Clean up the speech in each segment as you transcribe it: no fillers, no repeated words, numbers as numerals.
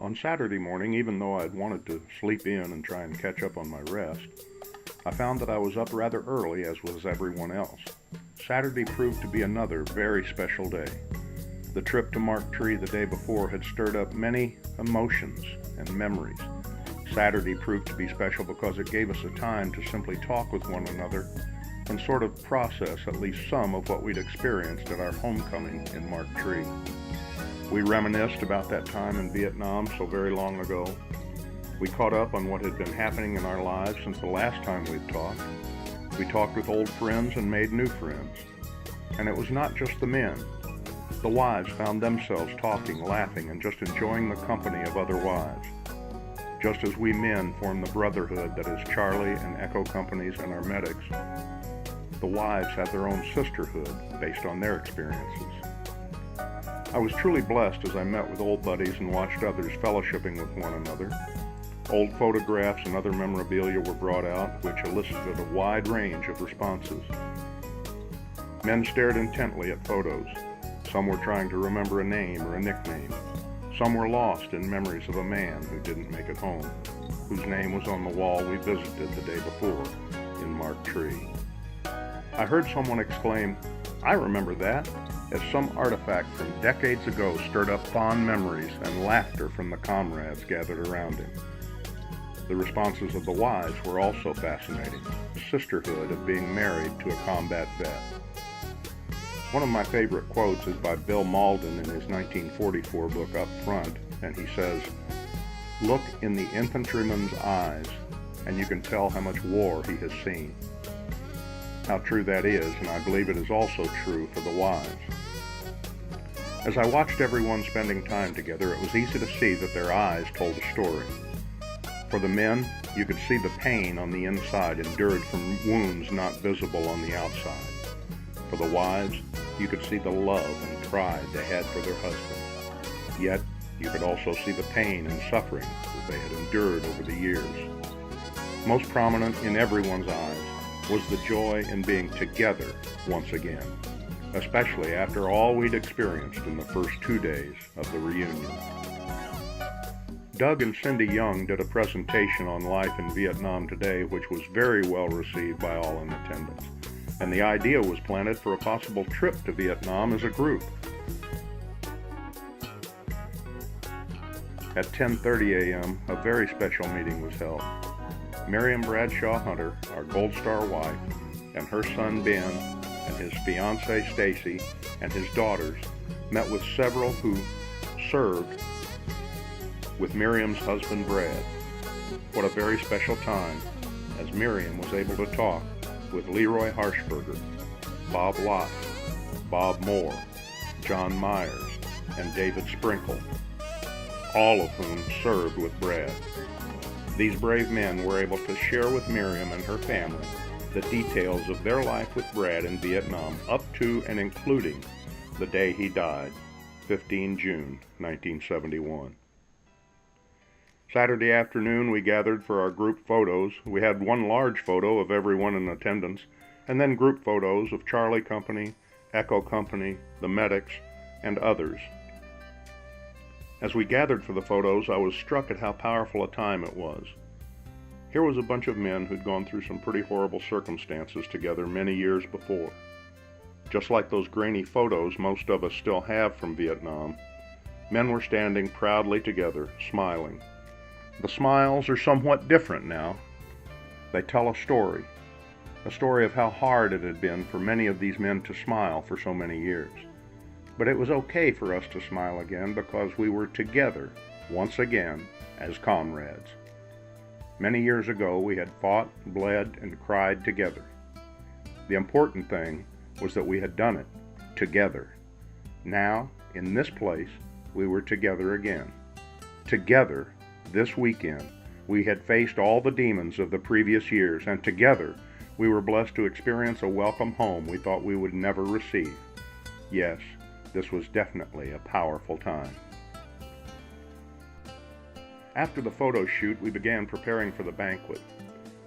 On Saturday morning, even though I'd wanted to sleep in and try and catch up on my rest, I found that I was up rather early, as was everyone else. Saturday proved to be another very special day. The trip to Mark Tree the day before had stirred up many emotions and memories. Saturday proved to be special because it gave us a time to simply talk with one another and sort of process at least some of what we'd experienced at our homecoming in Mark Tree. We reminisced about that time in Vietnam so very long ago. We caught up on what had been happening in our lives since the last time we'd talked. We talked with old friends and made new friends. And it was not just the men. The wives found themselves talking, laughing, and just enjoying the company of other wives. Just as we men form the brotherhood that is Charlie and Echo Companies and our medics, the wives have their own sisterhood based on their experiences. I was truly blessed as I met with old buddies and watched others fellowshipping with one another. Old photographs and other memorabilia were brought out, which elicited a wide range of responses. Men stared intently at photos. Some were trying to remember a name or a nickname. Some were lost in memories of a man who didn't make it home, whose name was on the wall we visited the day before in Mark Tree. I heard someone exclaim, "I remember that," as some artifact from decades ago stirred up fond memories and laughter from the comrades gathered around him. The responses of the wives were also fascinating, the sisterhood of being married to a combat vet. One of my favorite quotes is by Bill Malden in his 1944 book Up Front, and he says, "Look in the infantryman's eyes, and you can tell how much war he has seen." How true that is, and I believe it is also true for the wives. As I watched everyone spending time together, it was easy to see that their eyes told a story. For the men, you could see the pain on the inside endured from wounds not visible on the outside. For the wives, you could see the love and pride they had for their husband. Yet, you could also see the pain and suffering that they had endured over the years. Most prominent in everyone's eyes was the joy in being together once again, especially after all we'd experienced in the first 2 days of the reunion. Doug and Cindy Young did a presentation on life in Vietnam today, which was very well received by all in attendance, and the idea was planted for a possible trip to Vietnam as a group. At 10:30 a.m., a very special meeting was held. Miriam Bradshaw Hunter, our Gold Star wife, and her son Ben, and his fiancée Stacy, and his daughters met with several who served with Miriam's husband Brad. What a very special time, as Miriam was able to talk with Leroy Harshberger, Bob Lott, Bob Moore, John Myers, and David Sprinkle, all of whom served with Brad. These brave men were able to share with Miriam and her family the details of their life with Brad in Vietnam up to and including the day he died, 15 June 1971. Saturday afternoon we gathered for our group photos. We had one large photo of everyone in attendance, and then group photos of Charlie Company, Echo Company, the medics, and others. As we gathered for the photos, I was struck at how powerful a time it was. Here was a bunch of men who'd gone through some pretty horrible circumstances together many years before. Just like those grainy photos most of us still have from Vietnam, men were standing proudly together, smiling. The smiles are somewhat different now. They tell a story of how hard it had been for many of these men to smile for so many years. But it was okay for us to smile again because we were together, once again, as comrades. Many years ago, we had fought, bled, and cried together. The important thing was that we had done it together. Now, in this place, we were together again. Together, this weekend, we had faced all the demons of the previous years, and together, we were blessed to experience a welcome home we thought we would never receive. Yes, this was definitely a powerful time. After the photo shoot, we began preparing for the banquet.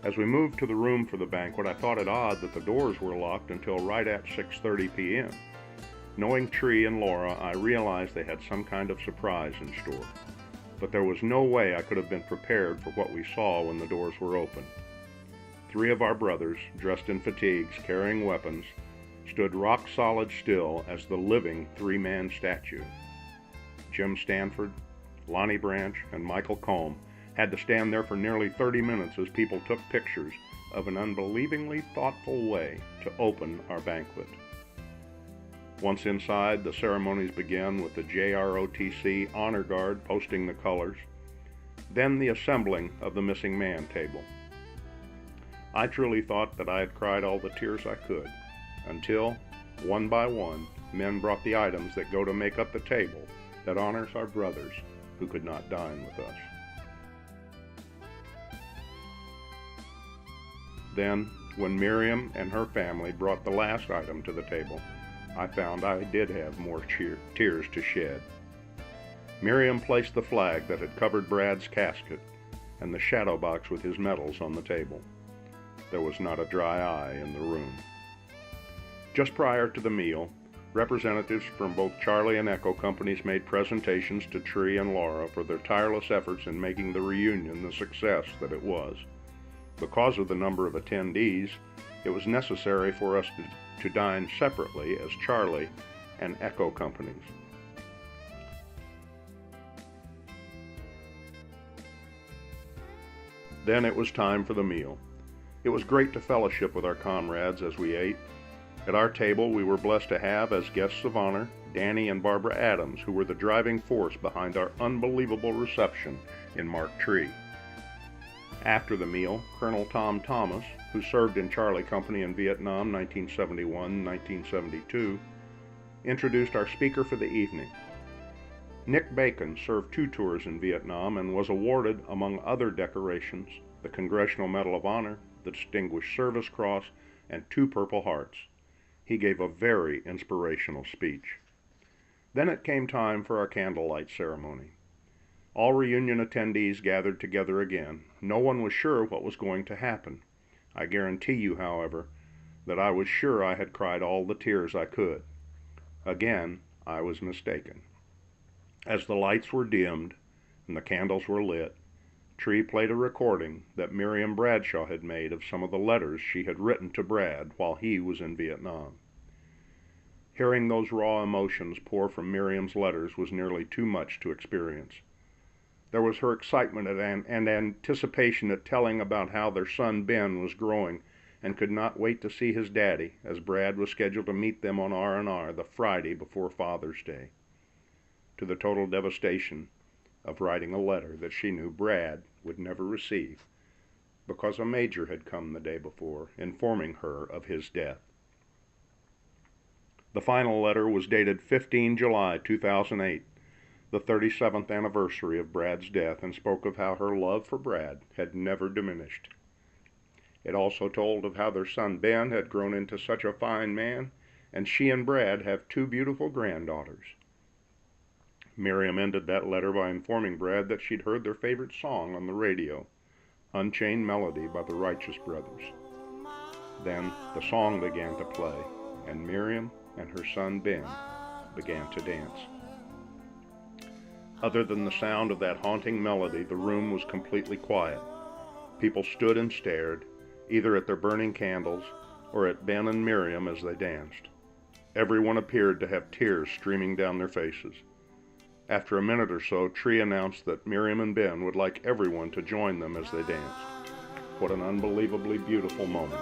As we moved to the room for the banquet, I thought it odd that the doors were locked until right at 6:30 p.m. Knowing Tree and Laura, I realized they had some kind of surprise in store. but there was no way I could have been prepared for what we saw when the doors were open. 3 of our brothers, dressed in fatigues, carrying weapons, stood rock-solid still as the living 3-man statue. Jim Stanford, Lonnie Branch, and Michael Combe had to stand there for nearly 30 minutes as people took pictures of an unbelievingly thoughtful way to open our banquet. Once inside, the ceremonies began with the JROTC Honor Guard posting the colors, then the assembling of the missing man table. I truly thought that I had cried all the tears I could, until, one by one, men brought the items that go to make up the table that honors our brothers who could not dine with us. Then, when Miriam and her family brought the last item to the table, I found I did have more tears to shed. Miriam placed the flag that had covered Brad's casket and the shadow box with his medals on the table. There was not a dry eye in the room. Just prior to the meal, representatives from both Charlie and Echo companies made presentations to Tree and Laura for their tireless efforts in making the reunion the success that it was. Because of the number of attendees, it was necessary for us to dine separately as Charlie and Echo companies. Then it was time for the meal. It was great to fellowship with our comrades as we ate. At our table, we were blessed to have as guests of honor Danny and Barbara Adams, who were the driving force behind our unbelievable reception in Mark Tree. After the meal, Colonel Tom Thomas, who served in Charlie Company in Vietnam 1971-1972, introduced our speaker for the evening. Nick Bacon served 2 tours in Vietnam and was awarded, among other decorations, the Congressional Medal of Honor, the Distinguished Service Cross, and 2 Purple Hearts. He gave a very inspirational speech. Then it came time for our candlelight ceremony. All reunion attendees gathered together again. No one was sure what was going to happen. I guarantee you, however, that I was sure I had cried all the tears I could. Again, I was mistaken. As the lights were dimmed and the candles were lit, Tree played a recording that Miriam Bradshaw had made of some of the letters she had written to Brad while he was in Vietnam. Hearing those raw emotions pour from Miriam's letters was nearly too much to experience. There was her excitement and anticipation at telling about how their son Ben was growing and could not wait to see his daddy, as Brad was scheduled to meet them on R&R the Friday before Father's Day, to the total devastation of writing a letter that she knew Brad would never receive because a major had come the day before informing her of his death. The final letter was dated 15 July 2008, the 37th anniversary of Brad's death, and spoke of how her love for Brad had never diminished. It also told of how their son Ben had grown into such a fine man, and she and Brad have 2 beautiful granddaughters. Miriam ended that letter by informing Brad that she'd heard their favorite song on the radio, Unchained Melody by the Righteous Brothers. Then the song began to play, and Miriam and her son Ben began to dance. Other than the sound of that haunting melody, the room was completely quiet. People stood and stared, either at their burning candles or at Ben and Miriam as they danced. Everyone appeared to have tears streaming down their faces. After a minute or so, Tree announced that Miriam and Ben would like everyone to join them as they danced. What an unbelievably beautiful moment.